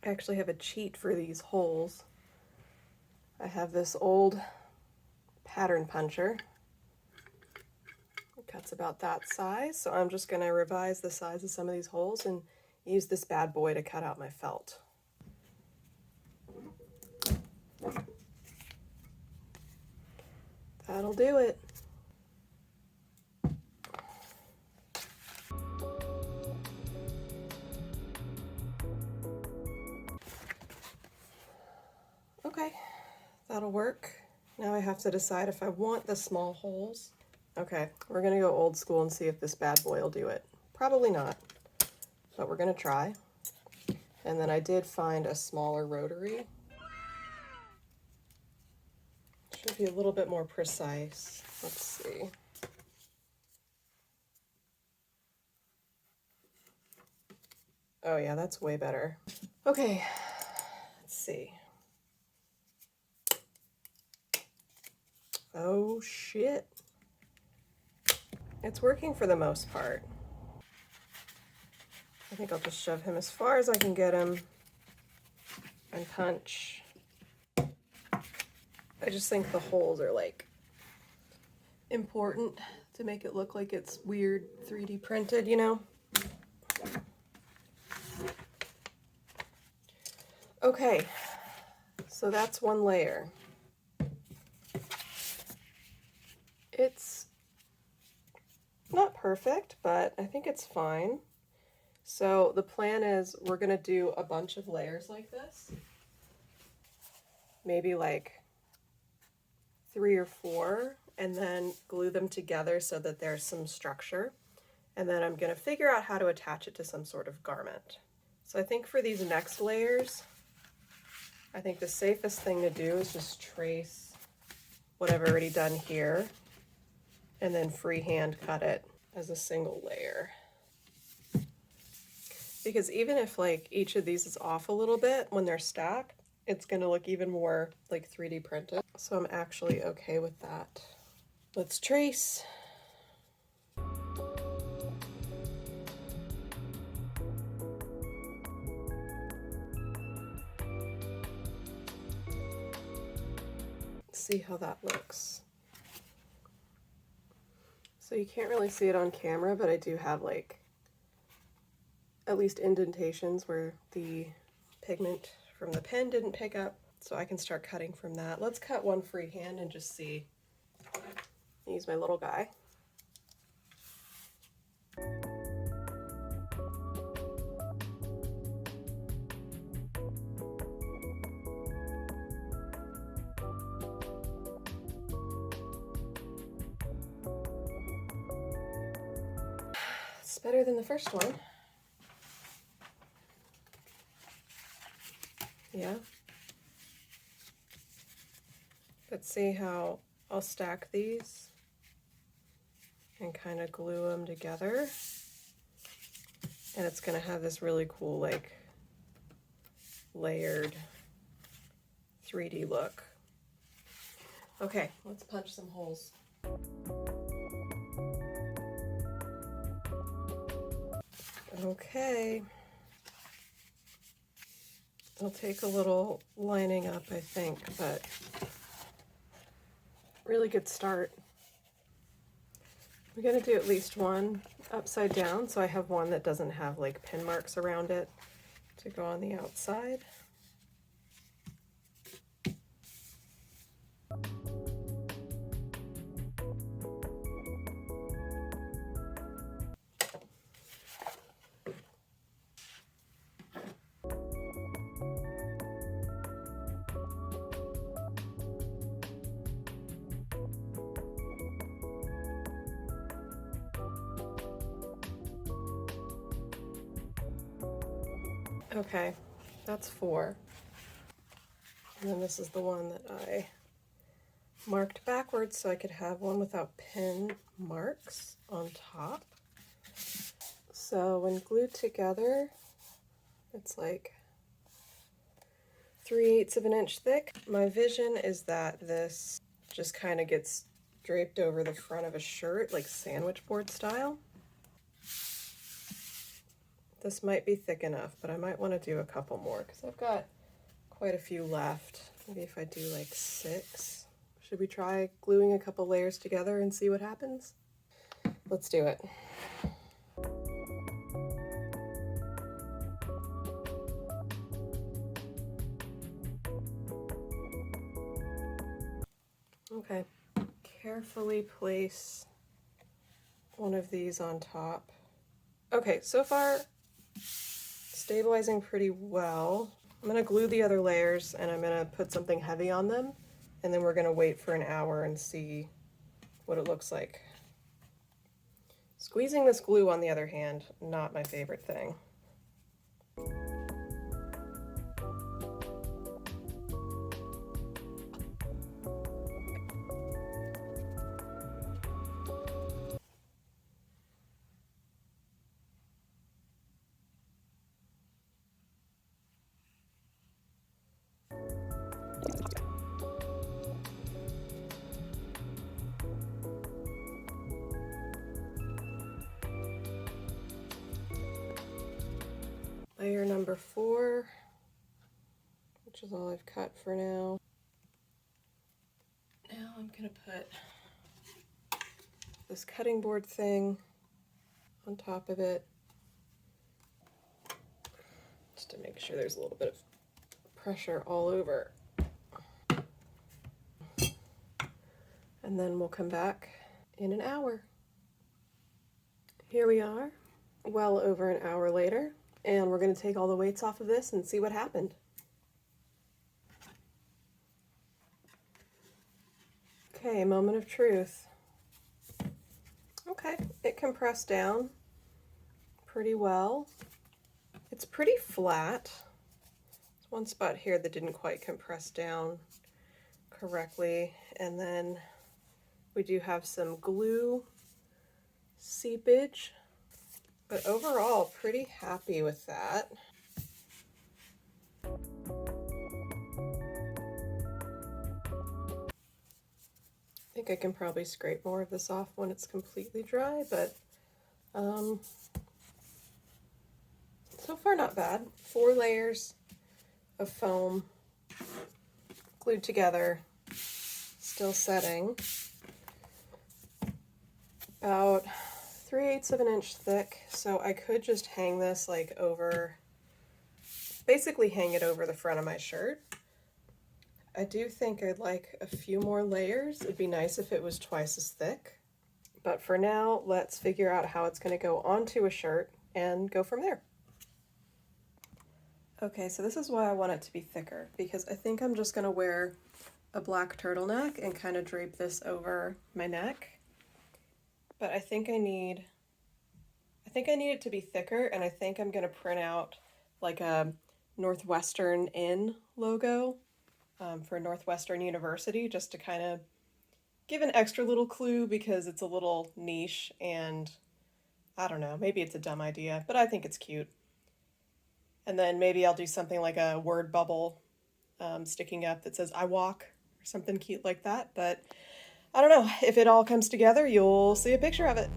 I actually have a cheat for these holes. I have this old pattern puncher. It cuts about that size, so I'm just gonna revise the size of some of these holes and use this bad boy to cut out my felt. That'll do it. Okay, that'll work. Now I have to decide if I want the small holes. Okay, we're gonna go old school and see if this bad boy will do it. Probably not, but we're gonna try. And then I did find a smaller rotary. Should be a little bit more precise. Let's see. Oh yeah, that's way better. Okay, let's see. Oh shit. It's working for the most part. I think I'll just shove him as far as I can get him and punch. I just think the holes are like important to make it look like it's weird 3D printed, you know? Okay, so that's one layer. It's not perfect, but I think it's fine. So the plan is we're gonna do a bunch of layers like this. Maybe like 3 or 4, and then glue them together so that there's some structure. And then I'm gonna figure out how to attach it to some sort of garment. So I think for these next layers, I think the safest thing to do is just trace what I've already done here and then freehand cut it as a single layer. Because even if like each of these is off a little bit when they're stacked, it's gonna look even more like 3D printed. So I'm actually okay with that. Let's trace. See how that looks. So you can't really see it on camera, but I do have like at least indentations where the pigment from the pen didn't pick up, so I can start cutting from that. Let's cut one freehand and just see. Use my little guy. It's better than the first one. Yeah. Let's see how I'll stack these and kind of glue them together. And it's gonna have this really cool, like, layered 3D look. Okay, let's punch some holes. Okay. It'll take a little lining up, I think, but really good start. We're gonna do at least one upside down, so I have one that doesn't have like pin marks around it to go on the outside. Okay, that's 4. And then this is the one that I marked backwards so I could have one without pin marks on top. So when glued together, it's like 3/8 of an inch thick. My vision is that this just kind of gets draped over the front of a shirt, like sandwich board style. This might be thick enough, but I might want to do a couple more because I've got quite a few left. Maybe if I do like 6. Should we try gluing a couple layers together and see what happens? Let's do it. Okay, carefully place one of these on top. Okay, so far stabilizing pretty well. I'm gonna glue the other layers and I'm gonna put something heavy on them, and then we're gonna wait for an hour and see what it looks like. Squeezing this glue, on the other hand, not my favorite thing. Layer number 4, which is all I've cut for now. Now I'm gonna put this cutting board thing on top of it, just to make sure there's a little bit of pressure all over. And then we'll come back in an hour. Here we are, well over an hour later, and we're going to take all the weights off of this and see what happened. Okay, moment of truth. Okay, it compressed down pretty well. It's pretty flat. There's one spot here that didn't quite compress down correctly, and then we do have some glue seepage, but overall pretty happy with that. I think I can probably scrape more of this off when it's completely dry, but so far not bad. 4 layers of foam glued together, still setting. About 3/8 of an inch thick, so I could just hang this like over, basically hang it over the front of my shirt. I do think I'd like a few more layers. It'd be nice if it was twice as thick. But for now, let's figure out how it's going to go onto a shirt and go from there. Okay, so this is why I want it to be thicker, because I think I'm just going to wear a black turtleneck and kind of drape this over my neck. But I think I need it to be thicker, and I think I'm going to print out like a Northwestern Inn logo for Northwestern University, just to kind of give an extra little clue, because it's a little niche, and I don't know, maybe it's a dumb idea, but I think it's cute. And then maybe I'll do something like a word bubble sticking up that says I walk, or something cute like that. But I don't know, if it all comes together, you'll see a picture of it.